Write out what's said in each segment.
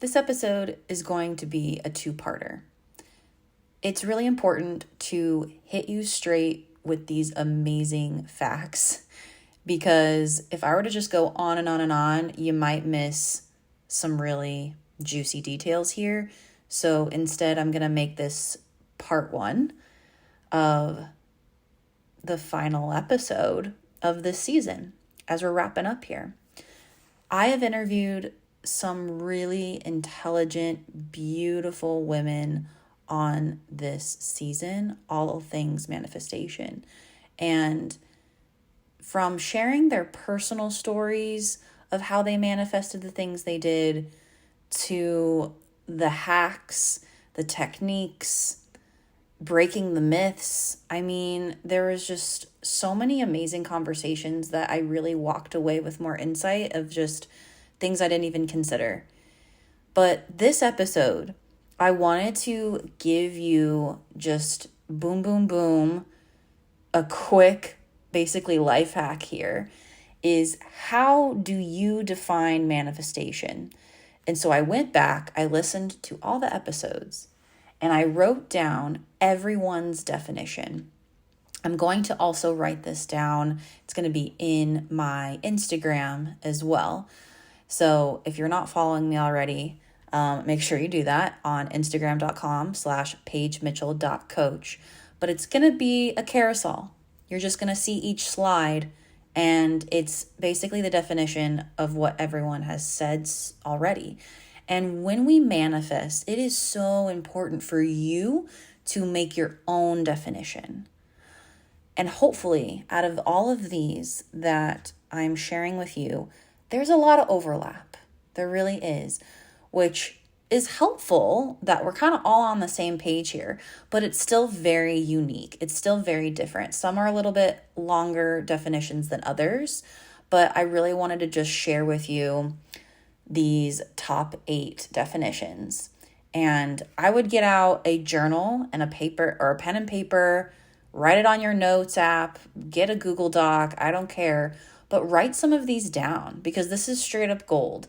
This episode is going to be a two-parter. It's really important to hit you straight with these amazing facts because if I were to just go on and on and on, you might miss some really juicy details here. So instead, I'm going to make this part one of the final episode of this season as we're wrapping up here. I have interviewed some really intelligent, beautiful women on this season, all things manifestation. And from sharing their personal stories of how they manifested the things they did to the hacks, the techniques, breaking the myths. I mean, there was just so many amazing conversations that I really walked away with more insight of just things I didn't even consider. But this episode, I wanted to give you just boom, boom, boom, a quick, basically life hack here is how do you define manifestation? And so I went back, I listened to all the episodes, and I wrote down everyone's definition. I'm going to also write this down. It's going to be in my Instagram as well. So if you're not following me already, make sure you do that on Instagram.com/PaigeMitchell.coach. But it's going to be a carousel. You're just going to see each slide, and it's basically the definition of what everyone has said already. And when we manifest, it is so important for you to make your own definition. And hopefully, out of all of these that I'm sharing with you, there's a lot of overlap. There really is, which is helpful that we're kind of all on the same page here, but it's still very unique. It's still very different. Some are a little bit longer definitions than others, but I really wanted to just share with you these top 8 definitions. And I would get out a journal and a paper or a pen and paper, write it on your notes app, get a Google Doc, I don't care, but write some of these down because this is straight up gold.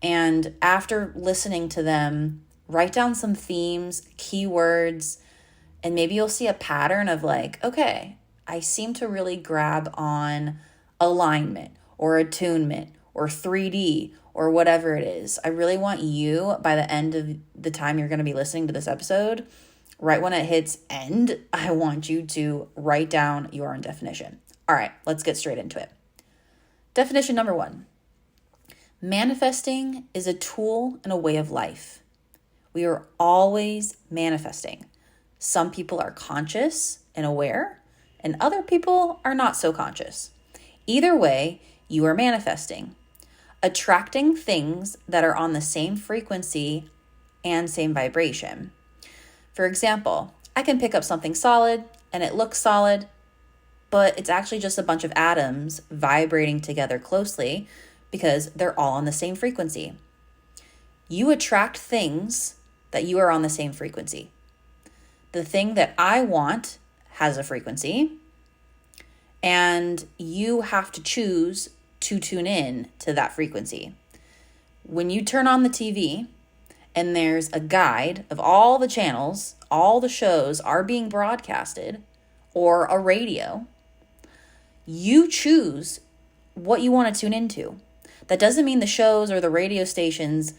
And after listening to them, write down some themes, keywords, and maybe you'll see a pattern of like, okay, I seem to really grab on alignment or attunement or 3D or whatever it is. I really want you, by the end of the time you're going to be listening to this episode, right when it hits end, I want you to write down your own definition. All right, let's get straight into it. Definition number 1. Manifesting is a tool and a way of life. We are always manifesting. Some people are conscious and aware, and other people are not so conscious. Either way, you are manifesting, attracting things that are on the same frequency and same vibration. For example, I can pick up something solid and it looks solid, but it's actually just a bunch of atoms vibrating together closely because they're all on the same frequency. You attract things that you are on the same frequency. The thing that I want has a frequency, and you have to choose to tune in to that frequency. When you turn on the TV and there's a guide of all the channels, all the shows are being broadcasted, or a radio, you choose what you want to tune into. That doesn't mean the shows or the radio stations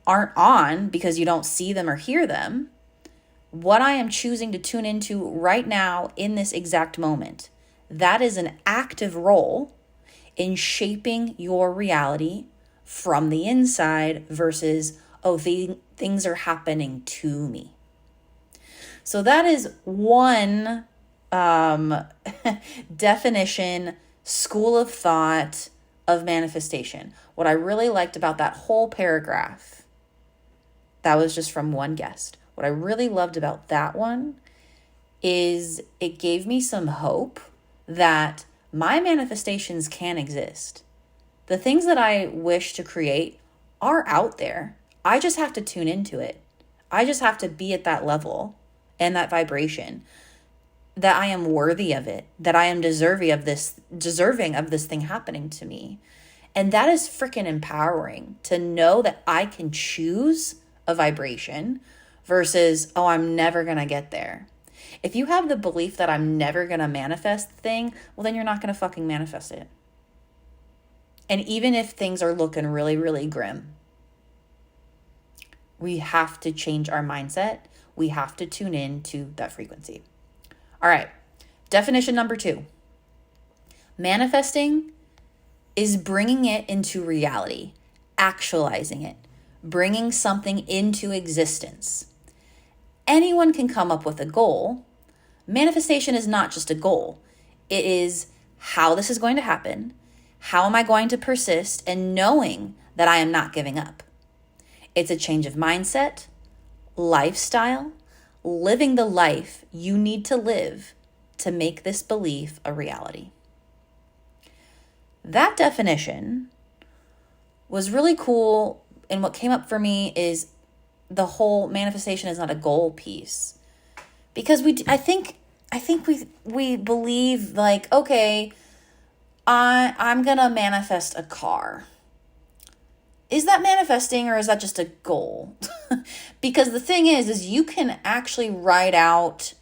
aren't on because you don't see them or hear them. What I am choosing to tune into right now in this exact moment, that is an active role in shaping your reality from the inside versus, things are happening to me. So that is one definition, school of thought of manifestation. What I really liked about that whole paragraph, that was just from one guest. What I really loved about that one is it gave me some hope that my manifestations can exist. The things that I wish to create are out there. I just have to tune into it. I just have to be at that level and that vibration, that I am worthy of it, that I am deserving of this thing happening to me. And that is freaking empowering to know that I can choose a vibration versus, oh, I'm never going to get there. If you have the belief that I'm never going to manifest the thing, well, then you're not going to fucking manifest it. And even if things are looking really, really grim, we have to change our mindset. We have to tune in to that frequency. All right. Definition number 2. Manifesting is bringing it into reality, actualizing it, bringing something into existence. Anyone can come up with a goal. Manifestation is not just a goal. It is how this is going to happen, how am I going to persist, and knowing that I am not giving up. It's a change of mindset, lifestyle, living the life you need to live to make this belief a reality. That definition was really cool, and what came up for me is the whole manifestation is not a goal piece. Because I think we believe like, okay, I'm gonna manifest a car. Is that manifesting or is that just a goal? Because the thing is you can actually write out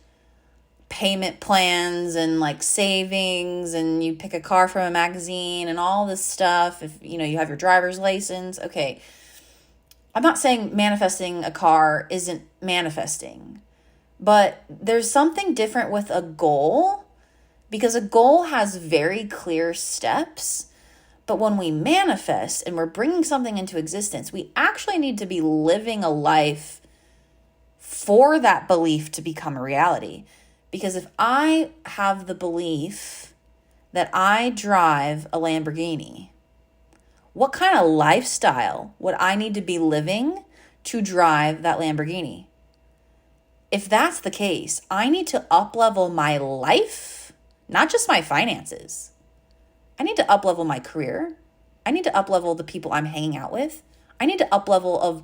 payment plans and like savings, and you pick a car from a magazine and all this stuff. If you have your driver's license, okay. I'm not saying manifesting a car isn't manifesting, but there's something different with a goal, because a goal has very clear steps. But when we manifest and we're bringing something into existence, we actually need to be living a life for that belief to become a reality. Because if I have the belief that I drive a Lamborghini, what kind of lifestyle would I need to be living to drive that Lamborghini? If that's the case, I need to up-level my life, not just my finances. I need to up-level my career. I need to up-level the people I'm hanging out with. I need to up-level of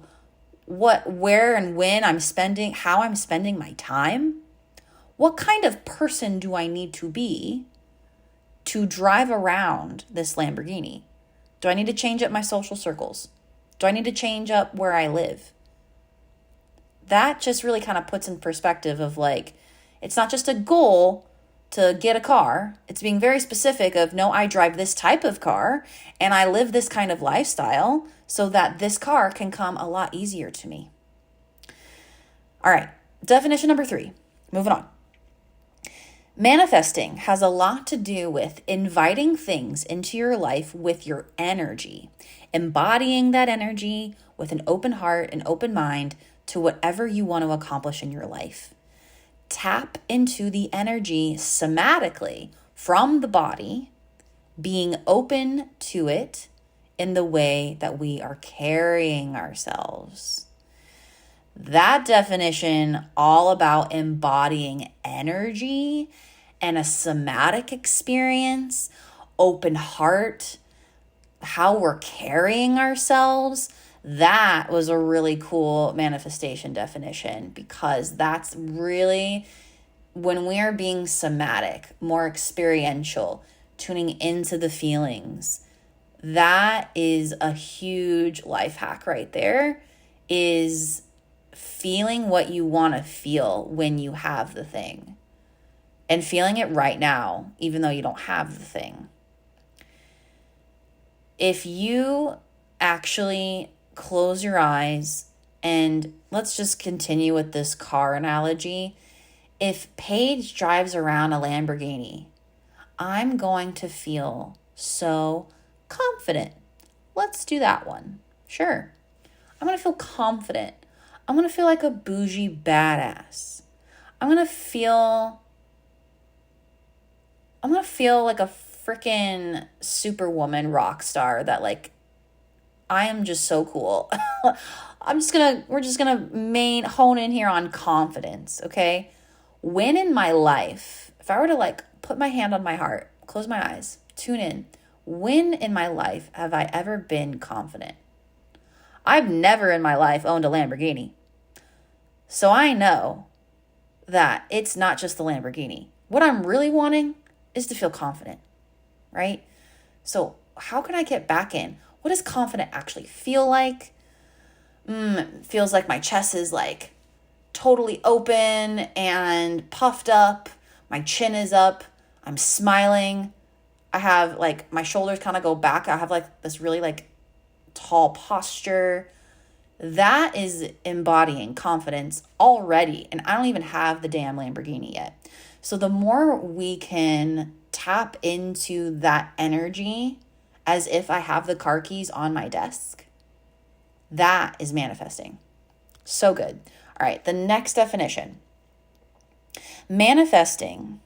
what, where, and when I'm spending, how I'm spending my time. What kind of person do I need to be to drive around this Lamborghini? Do I need to change up my social circles? Do I need to change up where I live? That just really kind of puts in perspective of like, it's not just a goal to get a car. It's being very specific of, no, I drive this type of car and I live this kind of lifestyle so that this car can come a lot easier to me. All right, definition number 3, moving on. Manifesting has a lot to do with inviting things into your life with your energy, embodying that energy with an open heart and open mind to whatever you want to accomplish in your life. Tap into the energy somatically from the body, being open to it in the way that we are carrying ourselves. That definition, all about embodying energy and a somatic experience, open heart, how we're carrying ourselves, that was a really cool manifestation definition, because that's really when we are being somatic, more experiential, tuning into the feelings. That is a huge life hack right there, is feeling what you want to feel when you have the thing and feeling it right now, even though you don't have the thing. If you actually close your eyes, and let's just continue with this car analogy. If Paige drives around a Lamborghini, I'm going to feel so confident. Let's do that one. Sure. I'm going to feel confident. I'm going to feel like a bougie badass. I'm going to feel like a freaking superwoman rock star that like, I am just so cool. We're just gonna hone in here on confidence, okay? When in my life, if I were to like put my hand on my heart, close my eyes, tune in, when in my life have I ever been confident? I've never in my life owned a Lamborghini. So I know that it's not just the Lamborghini. What I'm really wanting is to feel confident, right? So how can I get back in? What does confident actually feel like? It feels like my chest is like totally open and puffed up. My chin is up. I'm smiling. I have like my shoulders kind of go back. I have like this really like tall posture. That is embodying confidence already. And I don't even have the damn Lamborghini yet. So the more we can tap into that energy as if I have the car keys on my desk, that is manifesting. So good. All right, the next definition. Manifesting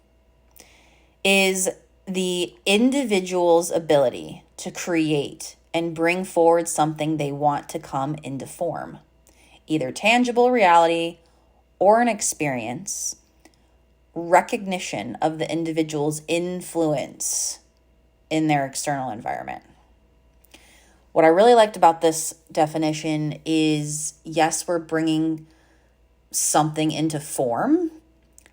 is the individual's ability to create and bring forward something they want to come into form, either tangible reality or an experience, recognition of the individual's influence in their external environment. What I really liked about this definition is, yes, we're bringing something into form,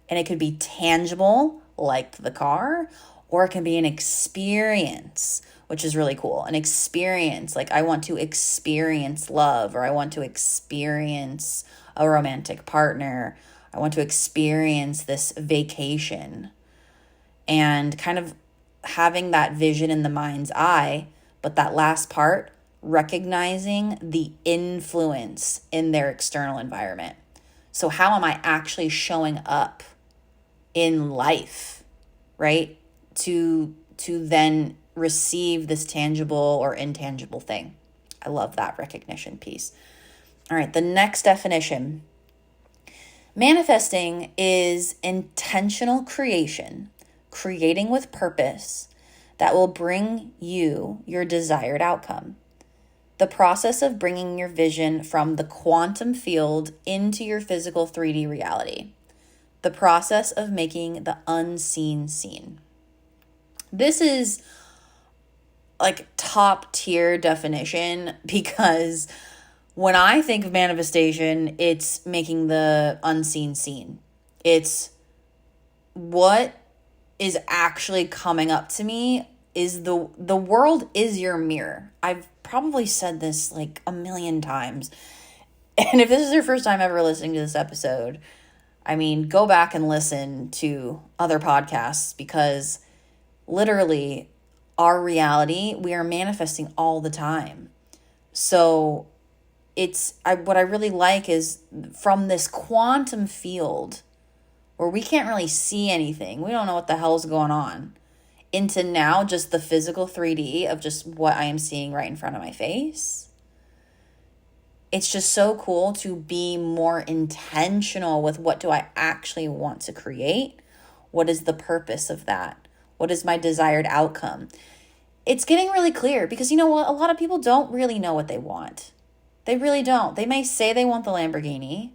and it could be tangible, like the car, or it can be an experience, which is really cool. An experience, like I want to experience love, or I want to experience a romantic partner. I want to experience this vacation, and kind of having that vision in the mind's eye. But that last part, recognizing the influence in their external environment. So how am I actually showing up in life, right? To then receive this tangible or intangible thing. I love that recognition piece. All right, the next definition. Manifesting is intentional creation, creating with purpose that will bring you your desired outcome. The process of bringing your vision from the quantum field into your physical 3D reality. The process of making the unseen seen. This is like top tier definition, because when I think of manifestation, it's making the unseen seen. It's what is actually coming up to me is the world is your mirror. I've probably said this like a million times. And if this is your first time ever listening to this episode, I mean, go back and listen to other podcasts, because literally our reality, we are manifesting all the time. So what I really like is from this quantum field where we can't really see anything, we don't know what the hell's going on, into now just the physical 3D of just what I am seeing right in front of my face. It's just so cool to be more intentional with, what do I actually want to create? What is the purpose of that? What is my desired outcome? It's getting really clear, because you know what? A lot of people don't really know what they want. They really don't. They may say they want the Lamborghini,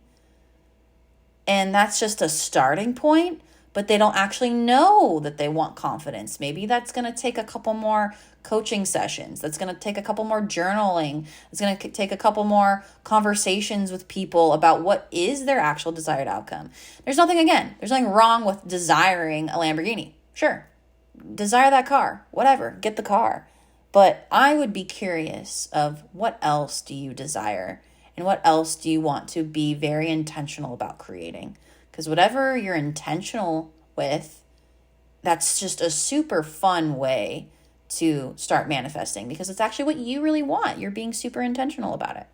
and that's just a starting point, but they don't actually know that they want confidence. Maybe that's going to take a couple more coaching sessions. That's going to take a couple more journaling. It's going to take a couple more conversations with people about what is their actual desired outcome. There's nothing wrong with desiring a Lamborghini. Sure. Desire that car, whatever, get the car. But I would be curious of, what else do you desire? And what else do you want to be very intentional about creating? Because whatever you're intentional with, that's just a super fun way to start manifesting, because it's actually what you really want. You're being super intentional about it.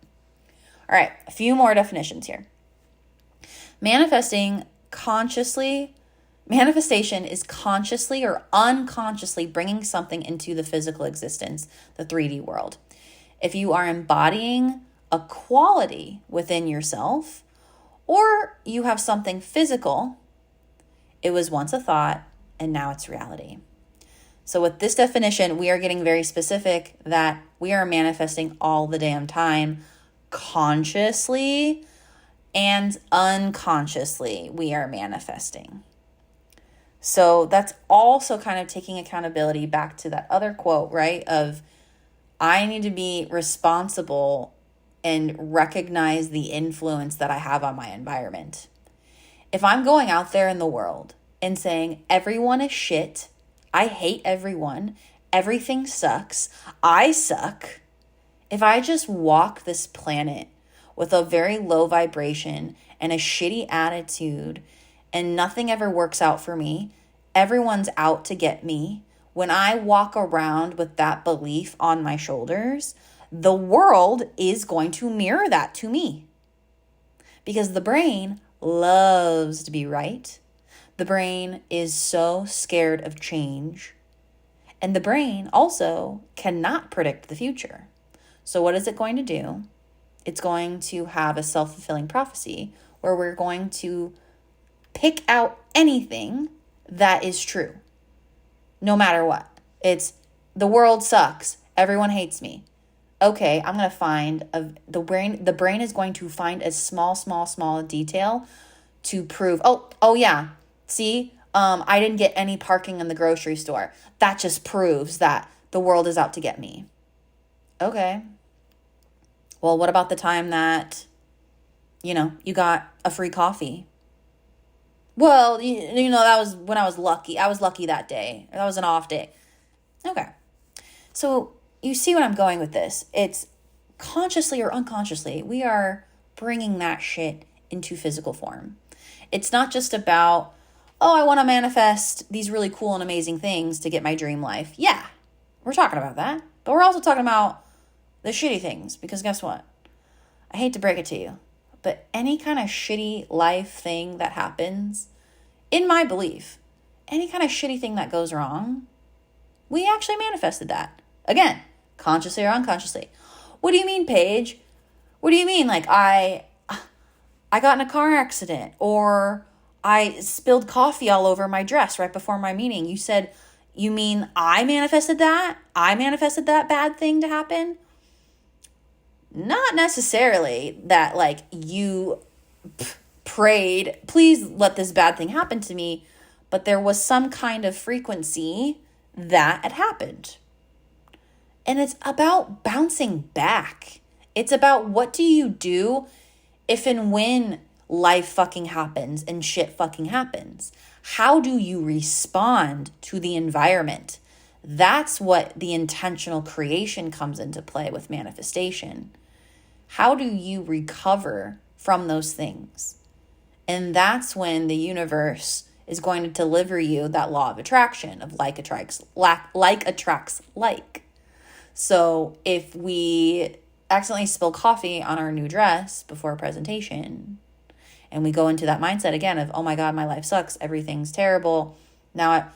All right, a few more definitions here. Manifestation is consciously or unconsciously bringing something into the physical existence, the 3D world. If you are embodying a quality within yourself, or you have something physical, it was once a thought and now it's reality. So with this definition, we are getting very specific that we are manifesting all the damn time, consciously and unconsciously we are manifesting. So that's also kind of taking accountability back to that other quote, right? Of, I need to be responsible and recognize the influence that I have on my environment. If I'm going out there in the world and saying, everyone is shit, I hate everyone, everything sucks, I suck, if I just walk this planet with a very low vibration and a shitty attitude and nothing ever works out for me, everyone's out to get me, when I walk around with that belief on my shoulders, the world is going to mirror that to me. Because the brain loves to be right. The brain is so scared of change. And the brain also cannot predict the future. So what is it going to do? It's going to have a self-fulfilling prophecy where we're going to pick out anything that is true, no matter what. It's the world sucks. Everyone hates me. Okay, I'm going to find the brain is going to find a small detail to prove, oh yeah, see, I didn't get any parking in the grocery store. That just proves that the world is out to get me. Okay. Well, what about the time that, you got a free coffee? Well, that was when I was lucky. I was lucky that day. That was an off day. Okay. So you see what I'm going with this. It's consciously or unconsciously, we are bringing that shit into physical form. It's not just about, I want to manifest these really cool and amazing things to get my dream life. Yeah, we're talking about that. But we're also talking about the shitty things, because guess what? I hate to break it to you, but any kind of shitty life thing that happens, in my belief, any kind of shitty thing that goes wrong, we actually manifested that. Again, consciously or unconsciously. What do you mean, Paige? What do you mean? Like I got in a car accident, or I spilled coffee all over my dress right before my meeting. You said, you mean I manifested that? I manifested that bad thing to happen? Not necessarily that like you prayed, please let this bad thing happen to me, but there was some kind of frequency that had happened. And it's about bouncing back. It's about, what do you do if and when life fucking happens and shit fucking happens? How do you respond to the environment? That's what the intentional creation comes into play with manifestation. How do you recover from those things? And that's when the universe is going to deliver you that law of attraction of like attracts like. So if we accidentally spill coffee on our new dress before a presentation, and we go into that mindset again of, oh my God, my life sucks, everything's terrible. Now,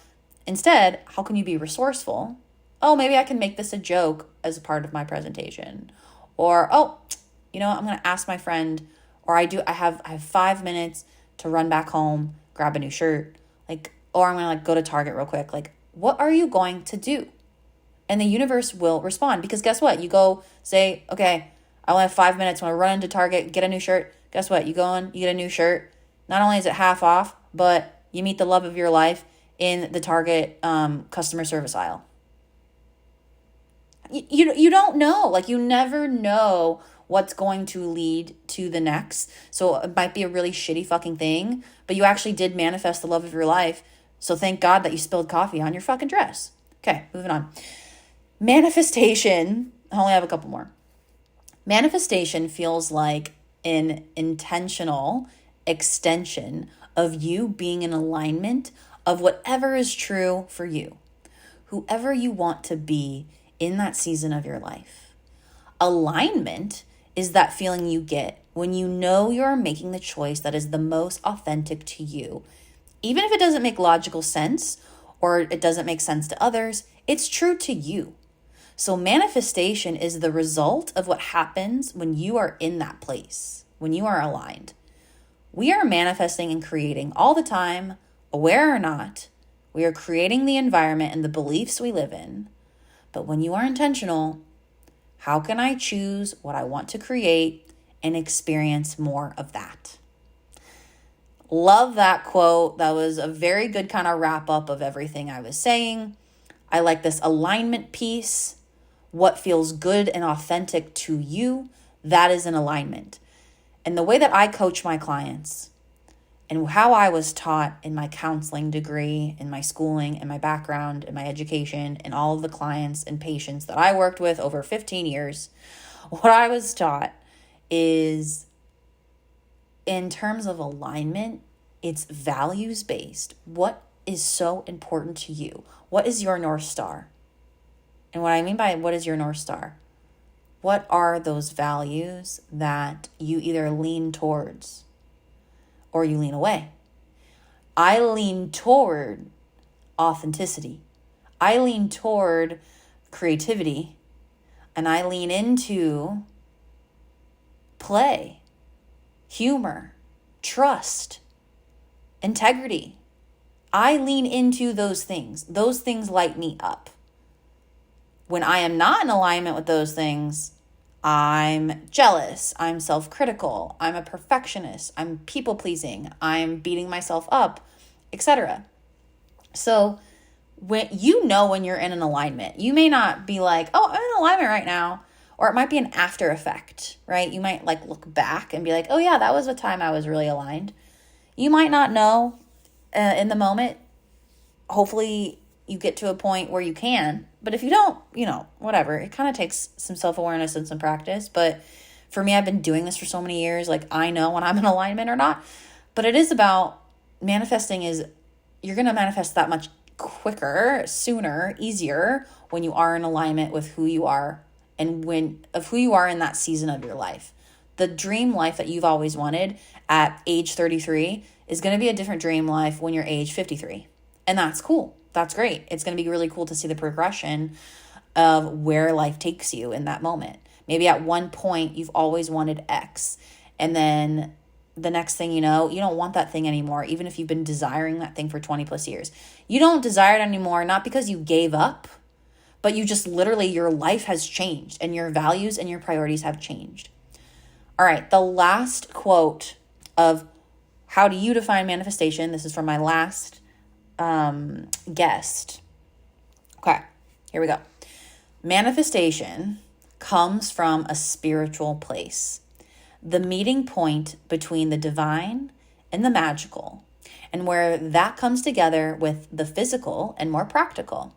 instead, how can you be resourceful? Oh, maybe I can make this a joke as a part of my presentation. Or, I'm going to ask my friend, or I have 5 minutes to run back home, grab a new shirt, or I'm going to go to Target real quick. What are you going to do? And the universe will respond, because guess what? You go say, okay, I only have 5 minutes. When I run into Target, get a new shirt. Guess what? You go in, you get a new shirt. Not only is it half off, but you meet the love of your life in the Target customer service aisle. You don't know. You never know what's going to lead to the next. So it might be a really shitty fucking thing, but you actually did manifest the love of your life. So thank God that you spilled coffee on your fucking dress. Okay, moving on. Manifestation, I only have a couple more. Manifestation feels like an intentional extension of you being in alignment of whatever is true for you, whoever you want to be in that season of your life. Alignment is that feeling you get when you know you're making the choice that is the most authentic to you. Even if it doesn't make logical sense or it doesn't make sense to others, it's true to you. So manifestation is the result of what happens when you are in that place, when you are aligned. We are manifesting and creating all the time, aware or not. We are creating the environment and the beliefs we live in. But when you are intentional, how can I choose what I want to create and experience more of that? Love that quote. That was a very good kind of wrap up of everything I was saying. I like this alignment piece. What feels good and authentic to you, that is an alignment. And the way that I coach my clients and how I was taught in my counseling degree, in my schooling, in my background, in my education, and all of the clients and patients that I worked with over 15 years, what I was taught is, in terms of alignment, it's values based. What is so important to you? What is your North Star? And what I mean by what is your North Star? What are those values that you either lean towards or you lean away? I lean toward authenticity. I lean toward creativity, and I lean into play, humor, trust, integrity. I lean into those things. Those things light me up. When I am not in alignment with those things, I'm jealous, I'm self-critical, I'm a perfectionist, I'm people-pleasing, I'm beating myself up, etc. So when you're in an alignment, you may not be like, oh, I'm in alignment right now, or it might be an after effect, right? You might like look back and be like, oh yeah, that was a time I was really aligned. You might not know in the moment. Hopefully you get to a point where you can, but if you don't, whatever, it kind of takes some self-awareness and some practice. But for me, I've been doing this for so many years. Like, I know when I'm in alignment or not, but it is about manifesting. Is you're going to manifest that much quicker, sooner, easier when you are in alignment with who you are and who you are in that season of your life. The dream life that you've always wanted at age 33 is going to be a different dream life when you're age 53. And that's cool. That's great. It's going to be really cool to see the progression of where life takes you in that moment. Maybe at one point you've always wanted X, and then the next thing you know, you don't want that thing anymore, even if you've been desiring that thing for 20 plus years. You don't desire it anymore, not because you gave up, but you just literally, your life has changed and your values and your priorities have changed. All right, the last quote of how do you define manifestation? This is from my last guest. Okay, here we go. Manifestation comes from a spiritual place, the meeting point between the divine and the magical, and where that comes together with the physical and more practical.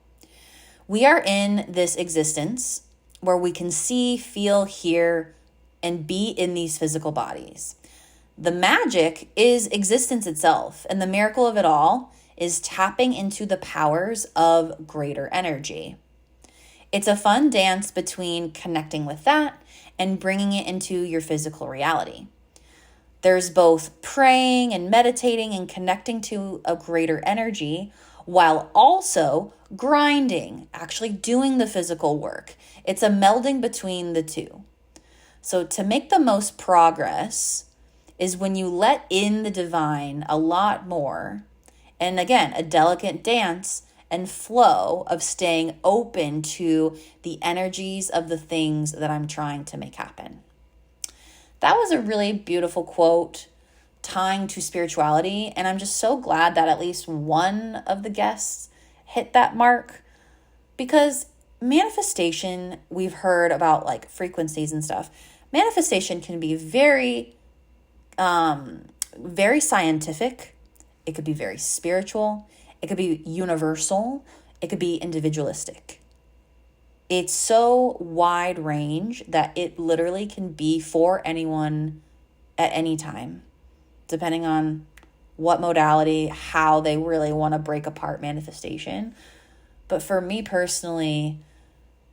We are in this existence where we can see, feel, hear, and be in these physical bodies. The magic is existence itself, and the miracle of it all is tapping into the powers of greater energy. It's a fun dance between connecting with that and bringing it into your physical reality. There's both praying and meditating and connecting to a greater energy while also grinding, actually doing the physical work. It's a melding between the two. So to make the most progress is when you let in the divine a lot more. And again, a delicate dance and flow of staying open to the energies of the things that I'm trying to make happen. That was a really beautiful quote tying to spirituality. And I'm just so glad that at least one of the guests hit that mark, because manifestation, we've heard about like frequencies and stuff. Manifestation can be very, very scientific. It could be very spiritual. It could be universal. It could be individualistic. It's so wide range that it literally can be for anyone at any time, depending on what modality, how they really want to break apart manifestation. But for me personally,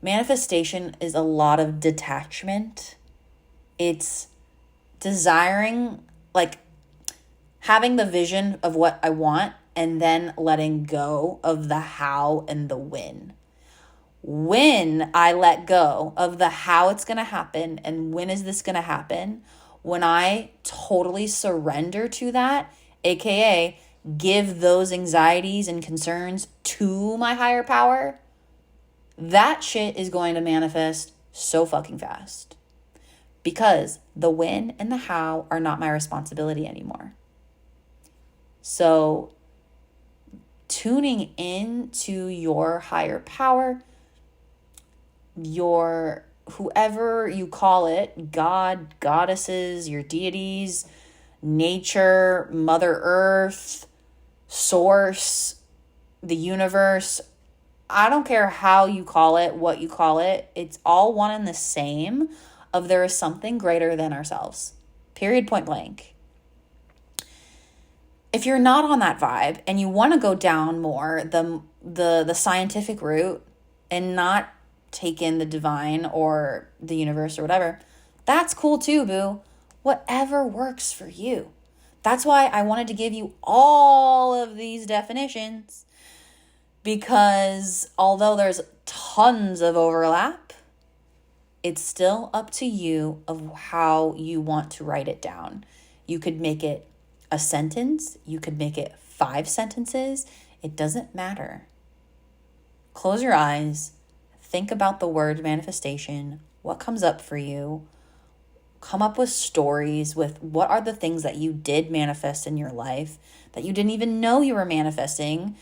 manifestation is a lot of detachment. It's desiring, like having the vision of what I want and then letting go of the how and the when. When I let go of the how it's going to happen and when is this going to happen, when I totally surrender to that, aka give those anxieties and concerns to my higher power, that shit is going to manifest so fucking fast. Because the when and the how are not my responsibility anymore. So tuning in to your higher power, your whoever you call it, God, goddesses, your deities, nature, Mother Earth, source, the universe. I don't care how you call it, what you call it. It's all one and the same of there is something greater than ourselves. Period, point blank. If you're not on that vibe and you want to go down more the scientific route and not take in the divine or the universe or whatever, that's cool too, boo. Whatever works for you. That's why I wanted to give you all of these definitions, because although there's tons of overlap, it's still up to you of how you want to write it down. You could make it a sentence. You could make it 5 sentences. It doesn't matter. Close your eyes. Think about the word manifestation. What comes up for you? Come up with stories with what are the things that you did manifest in your life that you didn't even know you were manifesting.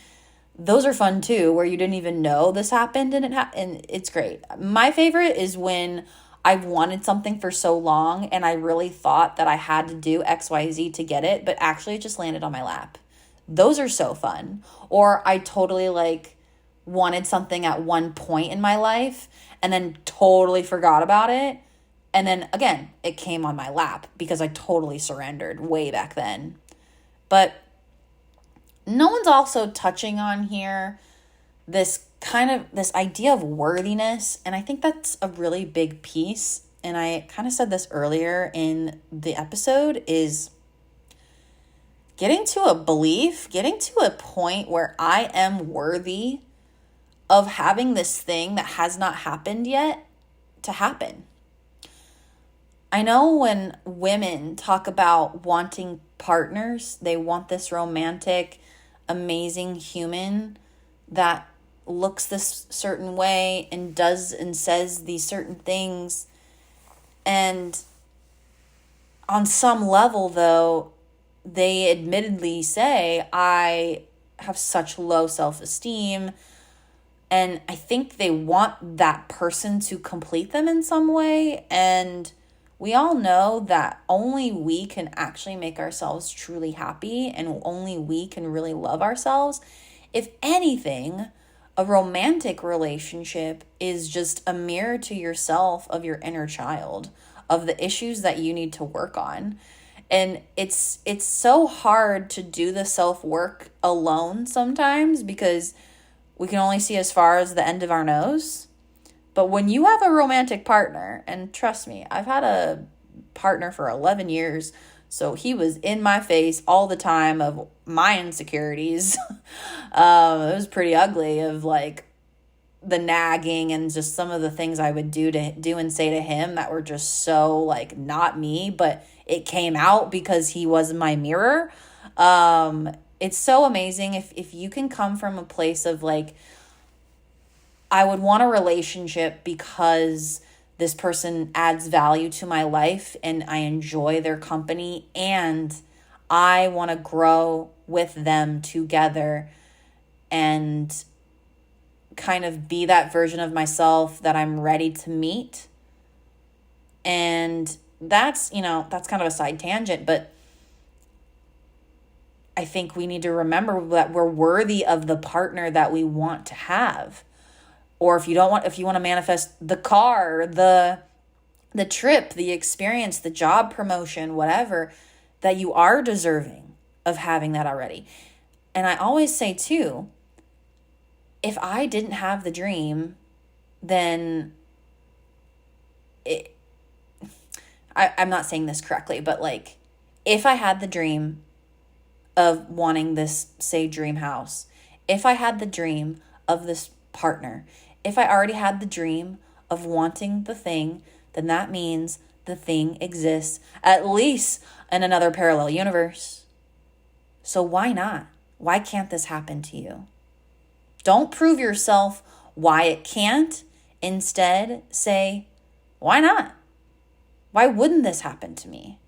Those are fun too, where you didn't even know this happened and it's great. My favorite is when I've wanted something for so long and I really thought that I had to do XYZ to get it, but actually it just landed on my lap. Those are so fun. Or I totally wanted something at one point in my life and then totally forgot about it. And then again, it came on my lap because I totally surrendered way back then. But no one's also touching on here this idea of worthiness. And I think that's a really big piece. And I kind of said this earlier in the episode, is getting to a point where I am worthy of having this thing that has not happened yet to happen. I know when women talk about wanting partners, they want this romantic, amazing human that looks this certain way and does and says these certain things. And on some level, though, they admittedly say, I have such low self-esteem. And I think they want that person to complete them in some way. And we all know that only we can actually make ourselves truly happy, and only we can really love ourselves. If anything, a romantic relationship is just a mirror to yourself of your inner child, of the issues that you need to work on. And it's so hard to do the self-work alone sometimes because we can only see as far as the end of our nose. But when you have a romantic partner, and trust me, I've had a partner for 11 years, so he was in my face all the time of my insecurities. It was pretty ugly, of the nagging and just some of the things I would do and say to him that were just so not me, but it came out because he was my mirror. It's so amazing if you can come from a place of I would want a relationship because this person adds value to my life and I enjoy their company and I want to grow with them together and kind of be that version of myself that I'm ready to meet. And that's kind of a side tangent, but I think we need to remember that we're worthy of the partner that we want to have. Or if you want to manifest the car, the trip, the experience, the job promotion, whatever, that you are deserving of having that already. And I always say too, if I didn't have the dream, then I'm not saying this correctly, but if I had the dream of wanting this, say, dream house, if I had the dream of this partner, if I already had the dream of wanting the thing, then that means the thing exists, at least in another parallel universe. So why not? Why can't this happen to you? Don't prove yourself why it can't. Instead, say, why not? Why wouldn't this happen to me?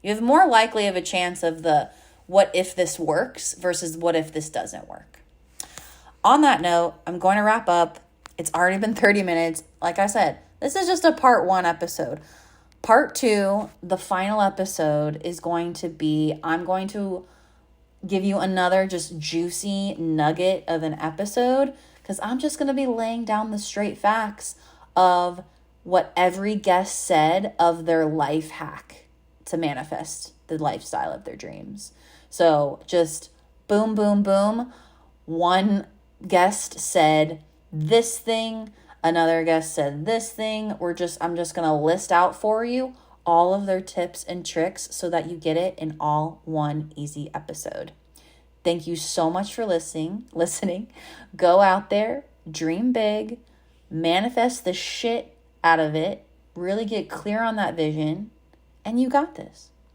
You have more likely of a chance of the what if this works versus what if this doesn't work. On that note, I'm going to wrap up. It's already been 30 minutes. Like I said, this is just a part 1 episode. Part 2, the final episode, is going to be, I'm going to give you another just juicy nugget of an episode, because I'm just going to be laying down the straight facts of what every guest said of their life hack to manifest the lifestyle of their dreams. So just boom, boom, boom. One guest said this thing, another guest said this thing. I'm just going to list out for you all of their tips and tricks so that you get it in all one easy episode. Thank you so much for listening. Go out there, dream big, manifest the shit out of it, really get clear on that vision, and you got this.